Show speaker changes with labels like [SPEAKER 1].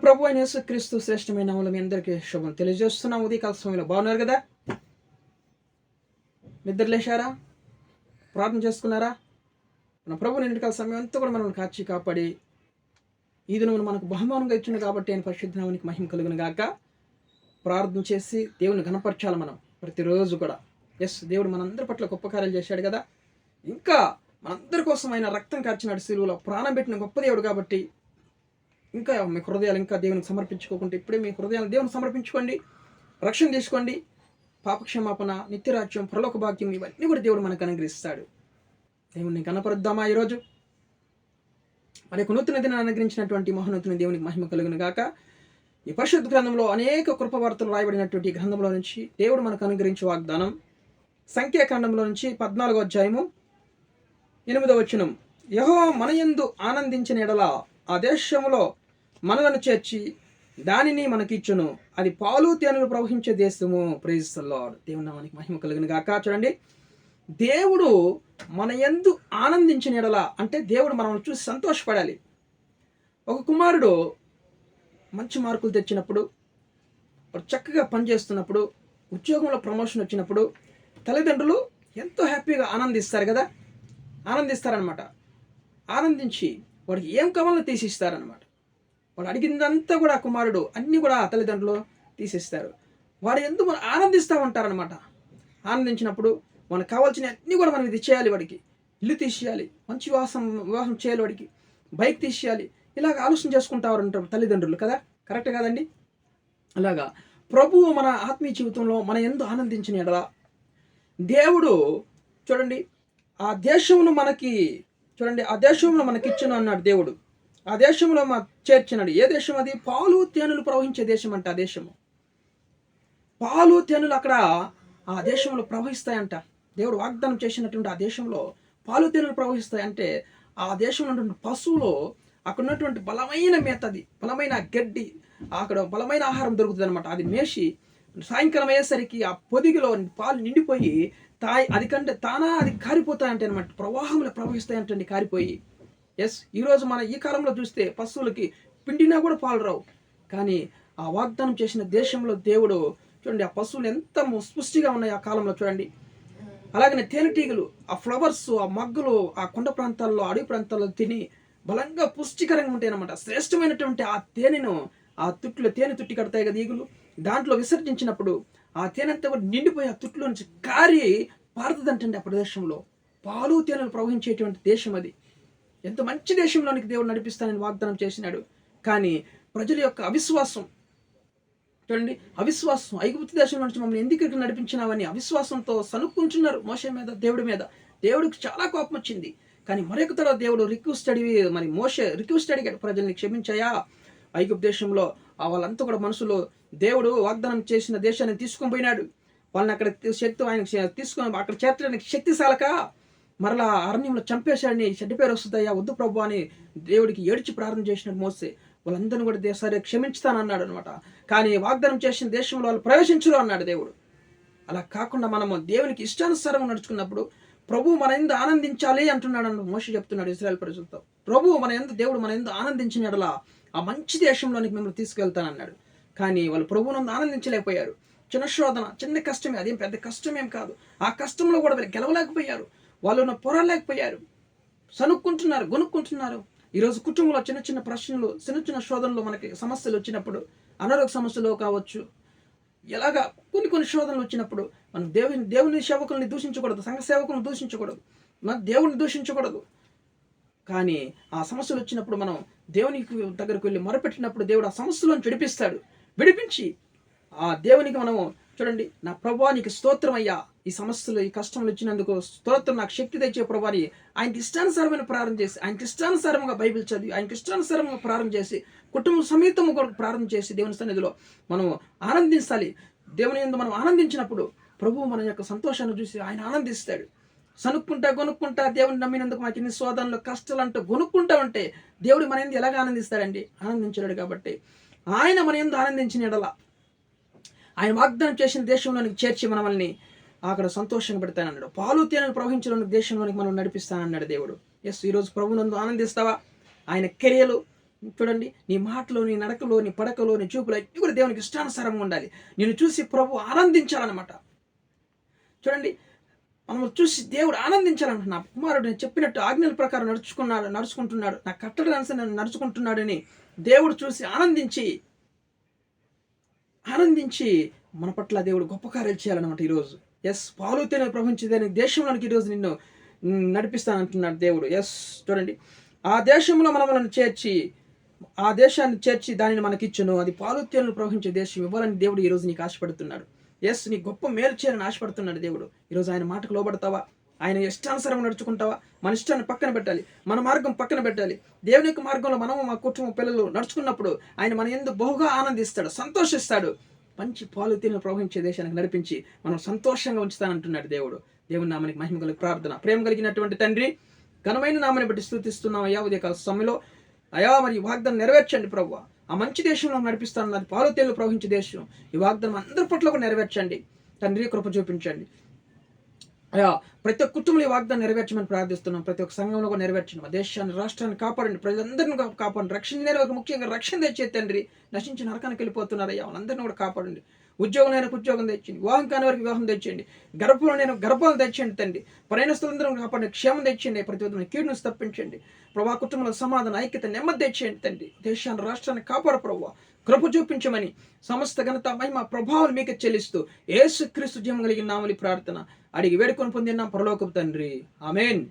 [SPEAKER 1] ప్రభు అయిన యేసుక్రీస్తు శ్రేష్టమైన నామములో మీ అందరికీ శుభం తెలియజేస్తున్నాం. ఉదయకాల సమయంలో బాగున్నారు కదా? నిద్ర లేచారా? ప్రార్థన చేసుకున్నారా? మన ప్రభు నిండుకాల సమయం అంతా కూడా మనల్ని కాచి కాపాడి ఈ దినమును మనకు బహుమానంగా ఇచ్చింది కాబట్టి ఆయన పరిశుద్ధ నామానికి మహిమ కలుగును గాక. ప్రార్థన చేసి దేవుని ఘనపరచాలి మనం ప్రతిరోజు కూడా. దేవుడు మనందరి పట్ల గొప్ప కార్యాలు చేశాడు కదా. ఇంకా మనందరి కోసం ఆయన రక్తం కార్చినాడు, సిలువలో ప్రాణం పెట్టిన గొప్ప దేవుడు కాబట్టి ఇంకా మీ హృదయాలు ఇంకా దేవునికి సమర్పించుకోకుంటే ఇప్పుడే మీ హృదయాలను దేవునికి సమర్పించుకోండి, రక్షణ తీసుకోండి. పాపక్షమాపణ, నిత్యరాజ్యం, పరలోక భాగ్యం ఇవన్నీ కూడా దేవుడు మనకు అనుగ్రహిస్తాడు. దేవుడిని కనపరుద్దామా ఈరోజు? మరి ఒక నూతన దినాన్ని అనుగ్రహించినటువంటి మహోన్నతుని దేవునికి మహిమ కలుగును గాక. ఈ పరిశుద్ధ గ్రంథంలో అనేక కృపవార్తలు రాయబడినటువంటి గ్రంథంలో నుంచి దేవుడు మనకు అనుగ్రహించే వాగ్దానం సంఖ్యాకాండంలో నుంచి 14వ అధ్యాయము 8వ వచనం. యెహోవా మన యందు ఆనందించిన ఎడల ఆ దేశములో మనలను చేర్చి దానిని మనకిచ్చును, అది పాలు తేనెలు ప్రవహించే దేశము. Praise the lord. దేవుని నామానికి మహిమ కలుగును గాక. చూడండి, దేవుడు మన యందు ఆనందించిన ఎడల అంటే దేవుడు మనల్ని చూసి సంతోషపడాలి. ఒక కుమారుడు మంచి మార్కులు తెచ్చినప్పుడు, చక్కగా పనిచేస్తున్నప్పుడు, ఉద్యోగంలో ప్రమోషన్ వచ్చినప్పుడు తల్లిదండ్రులు ఎంతో హ్యాపీగా ఆనందిస్తారు కదా, ఆనందిస్తారనమాట. ఆనందించి వాడికి ఏం కావాలో తీసిస్తారనమాట. వాడు అడిగిందంతా కూడా కుమారుడు అన్నీ కూడా తల్లిదండ్రులు తీసిస్తారు. వాడు ఎందుకు మనం ఆనందిస్తూ ఉంటారనమాట. ఆనందించినప్పుడు మనకు కావాల్సిన అన్నీ కూడా మనం ఇది చేయాలి, వాడికి ఇల్లు తీసేయాలి, మంచి వివాహం చేయాలి, వాడికి బైక్ తీసేయాలి, ఇలాగ ఆలోచన చేసుకుంటా ఉంటారు తల్లిదండ్రులు కదా. కరెక్ట్ కాదండి? అలాగా ప్రభువు మన ఆత్మీయ జీవితంలో మన యందు ఆనందించిన ఎడల దేవుడు చూడండి ఆ దేశమును మనకి ఆ దేశంలో మనకిచ్చును అన్నాడు దేవుడు. ఆ దేశంలో చేర్చినాడు. ఏ దేశం అది? పాలు తేనెలు ప్రవహించే దేశం అంట. ఆ దేశము పాలు తేనెలు అక్కడ ఆ దేశంలో ప్రవహిస్తాయంట. దేవుడు వాగ్దానం చేసినటువంటి ఆ దేశంలో పాలు తేనెలు ప్రవహిస్తాయంటే ఆ దేశంలో ఉన్నటువంటి పశువులు అక్కడ ఉన్నటువంటి బలమైన మేతది, బలమైన గడ్డి, అక్కడ బలమైన ఆహారం దొరుకుతుంది అనమాట. అది మేసి సాయంకాలం అయ్యేసరికి ఆ పొదిగిలో పాలు నిండిపోయి అది కారిపోతాయంటే అనమాట. ప్రవాహంలో ప్రవహిస్తాయంటండి, కారిపోయి. ఈరోజు మన ఈ కాలంలో చూస్తే పశువులకి పిండినా కూడా పాలు రావు. కానీ ఆ వాగ్దానం చేసిన దేశంలో దేవుడు చూడండి, ఆ పశువులు ఎంత పుష్టిగా ఉన్నాయి ఆ కాలంలో చూడండి. అలాగనే తేనెటీగలు, ఆ ఫ్లవర్స్, ఆ మగ్గులు ఆ కొండ ప్రాంతాల్లో, అడవి ప్రాంతాల్లో తిని బలంగా పుష్టికరంగా ఉంటాయి అనమాట. శ్రేష్టమైనటువంటి ఆ తేనెను ఆ తేనె తుట్టి కడతాయి కదా ఈగులు, దాంట్లో విసర్జించినప్పుడు ఆ తేనెంతా కూడా నిండిపోయి ఆ తుట్లో నుంచి కారి పారుతుందంటండి. ఆ ప్రదేశంలో పాలు తేనెలు ప్రవహించేటువంటి దేశం అది. ఎంత మంచి దేశంలోనికి దేవుడు నడిపిస్తానని వాగ్దానం చేసినాడు. కానీ ప్రజల యొక్క అవిశ్వాసం చూడండి, అవిశ్వాసం. ఐగుప్తు దేశంలో నుంచి మమ్మల్ని ఎందుకు ఇక్కడ నడిపించినావని అవిశ్వాసంతో సనుక్కుంటున్నారు మోషే మీద, దేవుడి మీద. దేవుడికి చాలా కోపం వచ్చింది. కానీ మరొక తర్వాత దేవుడు రిక్వెస్ట్ అడిగాడు, ప్రజల్ని క్షమించాయా. ఐగుప్తు దేశంలో వాళ్ళంతా కూడా మనసులో దేవుడు వాగ్దానం చేసిన దేశాన్ని తీసుకొని పోయినాడు. వాళ్ళని అక్కడ ఆయన తీసుకొని అక్కడ చేర్చడానికి శక్తి సాలక మరలా అరణ్యంలో చంపేశాడని చెడ్డ పేరు వస్తుందయ్యా, వద్దు ప్రభు అని దేవుడికి ఏడ్చి ప్రార్థన చేసినాడు మోసే. వాళ్ళందరినీ కూడా సరే క్షమించుతానన్నాడు అనమాట. కానీ వాగ్దానం చేసిన దేశంలో వాళ్ళు ప్రవేశించరు అన్నాడు దేవుడు. అలా కాకుండా మనము దేవునికి ఇష్టానుసారం నడుచుకున్నప్పుడు ప్రభు మన యందు ఆనందించాలి అంటున్నాడు అన్న మోషే చెప్తున్నాడు ఇశ్రాయేల్ ప్రజలతో. దేవుడు మన యందు ఆనందించిన ఎడల ఆ మంచి దేశంలోనికి మిమ్మల్ని తీసుకెళ్తానన్నాడు. కానీ వాళ్ళు ప్రభువునందు ఆనందించలేకపోయారు. చిన్న శోధన, చిన్న కష్టమే, అదేం పెద్ద కష్టమేం కాదు. ఆ కష్టంలో కూడా వాళ్ళు గెలవలేకపోయారు, వాళ్ళు పోరాడలేకపోయారు, సనుక్కుంటున్నారు, గొనుక్కుంటున్నారు. ఈరోజు కుటుంబంలో చిన్న చిన్న ప్రశ్నలు, చిన్న చిన్న శోధనలు, మనకి సమస్యలు వచ్చినప్పుడు, అనారోగ్య సమస్యలు కావచ్చు, ఎలాగా కొన్ని శోధనలు వచ్చినప్పుడు మనం దేవుని సేవకుల్ని దూషించకూడదు, సంఘ సేవకులను దూషించకూడదు, మన దేవుని దూషించకూడదు. కానీ ఆ సమస్యలు వచ్చినప్పుడు మనం దేవునికి దగ్గరకు వెళ్ళి మొరపెట్టినప్పుడు దేవుడు ఆ సమస్యలను విడిపించి ఆ దేవునికి మనము చూడండి, నా ప్రభువా నీకు స్తోత్రం అయ్యా, ఈ సమస్యలు ఈ కష్టములు వచ్చినందుకు స్తోత్రం, నాకు శక్తి తెచ్చే ప్రభు అని ఆయనకి ఇష్టానుసారమైన ప్రారంభం చేసి, ఆయనకి ఇష్టానుసారంగా బైబిల్ చదివి, ఆయనకి ఇష్టానుసారంగా ప్రారంభం చేసి, కుటుంబ సమేతము కొరకు ప్రారంభం చేసి దేవుని సన్నిధిలో మనం ఆనందించాలి. దేవుని యందు మనం ఆనందించినప్పుడు ప్రభువు మన యొక్క సంతోషాన్ని చూసి ఆయన ఆనందిస్తాడు. గొనుక్కుంటా దేవుని నమ్మినందుకు మాకు ఇన్ని శోధనలు, కష్టాలు అంటూ గొనుక్కుంటా ఉంటే దేవుడు మన యందు ఎలాగ ఆనందిస్తాడండి? ఆనందించలేడు. కాబట్టి ఆయన మన యందు ఆనందించిన ఎడల ఆయన వాగ్దానం చేసిన దేశంలోనికి చేర్చి మనల్ని అక్కడ సంతోషంగా పెడతానన్నాడు. పాలు తేనెలు ప్రవహించడానికి దేశంలోనికి మనం నడిపిస్తానన్నాడు దేవుడు. ఈరోజు ప్రభువునందు ఆనందిస్తావా? ఆయన క్రియలు చూడండి, నీ మాటలో, నీ నడకలో, నీ పడకలో, నీ చూపులో అన్నీ కూడా దేవునికి ఇష్టానుసారంగా ఉండాలి. నేను చూసి ప్రభు ఆనందించాలన్నమాట. చూడండి, మనం చూసి దేవుడు ఆనందించాలంట. నా కుమారుడు నేను చెప్పినట్టు ఆజ్ఞల ప్రకారం నడుచుకుంటున్నాడు, నా కట్టడలు అనుసరించి నడుచుకుంటున్నాడని దేవుడు చూసి ఆనందించి మన పట్ల దేవుడు గొప్ప కార్యాలు చేయాలన్నమాట ఈరోజు. పాలు తేనె ప్రవహించేదని దేశంలోనికి ఈరోజు నిన్ను నడిపిస్తానంటున్నాడు దేవుడు. చూడండి, ఆ దేశంలో మనలను చేర్చి, ఆ దేశాన్ని చేర్చి దానిని మనకిచ్చును. అది పాలు తేనెలు ప్రవహించే దేశం ఇవ్వాలని దేవుడు ఈరోజు నీకు ఆశపడుతున్నాడు. నీ గొప్ప మేలు చేయాలని ఆశపడుతున్నాడు దేవుడు. ఈరోజు ఆయన మాటకు లోబడతావా? ఆయన ఇష్టానుసారం నడుచుకుంటావా? మన ఇష్టాన్ని పక్కన పెట్టాలి, మన మార్గం పక్కన పెట్టాలి. దేవుని యొక్క మార్గంలో మనము, మా కుటుంబ పిల్లలు నడుచుకున్నప్పుడు ఆయన మన యందు బహుగా ఆనందిస్తాడు, సంతోషిస్తాడు. మంచి పాలు తేనెలు ప్రవహించే దేశానికి నడిపించి మనం సంతోషంగా ఉంచుతానంటున్నాడు దేవుడు. దేవుని నామానికి మహిమ కలిగి ప్రార్థన. ప్రేమ కలిగినటువంటి తండ్రి, ఘనమైన నామాన్ని బట్టి స్తుతిస్తున్నాం అయ్యా. ఉదయకాల సమయంలో అయా మరి వాగ్దానం నెరవేర్చండి ప్రభువా. ఆ మంచి దేశంలో నడిపిస్తాను, అది పాలు తేనెలు ప్రవహించే దేశం. ఈ వాగ్దానం అందరి పట్ల కూడా నెరవేర్చండి తండ్రి, కృప చూపించండి అయ్యా. ప్రతి ఒక్క కుటుంబంలో ఈ వాగ్దానం నెరవేర్చమని ప్రార్థిస్తున్నాం. ప్రతి ఒక్క సంఘంలో కూడా నెరవేర్చండి. మా దేశాన్ని, రాష్ట్రాన్ని కాపాడండి, ప్రజలందరినీ కాపాడండి. రక్షణ లేని వారికి ముఖ్యంగా రక్షణ తెచ్చే తండ్రి. నశించి నరకానికి వెళ్ళిపోతున్నారయ్యా, వాళ్ళందరినీ కూడా కాపాడండి. ఉద్యోగం లేని ఉద్యోగం తెచ్చండి, వివాహం కాని వారికి వివాహం తెచ్చండి, గర్భంలో నేను గర్భాలను తెచ్చండి తండ్రి. ప్రయాణస్తులందరూ కాపాడండి, క్షేమం తెచ్చండి, ప్రతి విధమైన కీడును తప్పించండి ప్రభా. కుటుంబంలో సమాధానం, ఐక్యత, నెమ్మది తెచ్చేయండి తండ్రి. దేశాన్ని, రాష్ట్రాన్ని కాపాడు ప్రభా. కృప చూపించమని సమస్త ఘనత, మహిమ, ప్రభావం మీకు చెల్లిస్తూ యేసుక్రీస్తు జీవం కలిగిన నామములో ప్రార్థన అడిగి వేడుకొని పొందిన పరలోకపు తండ్రి, ఆమేన్.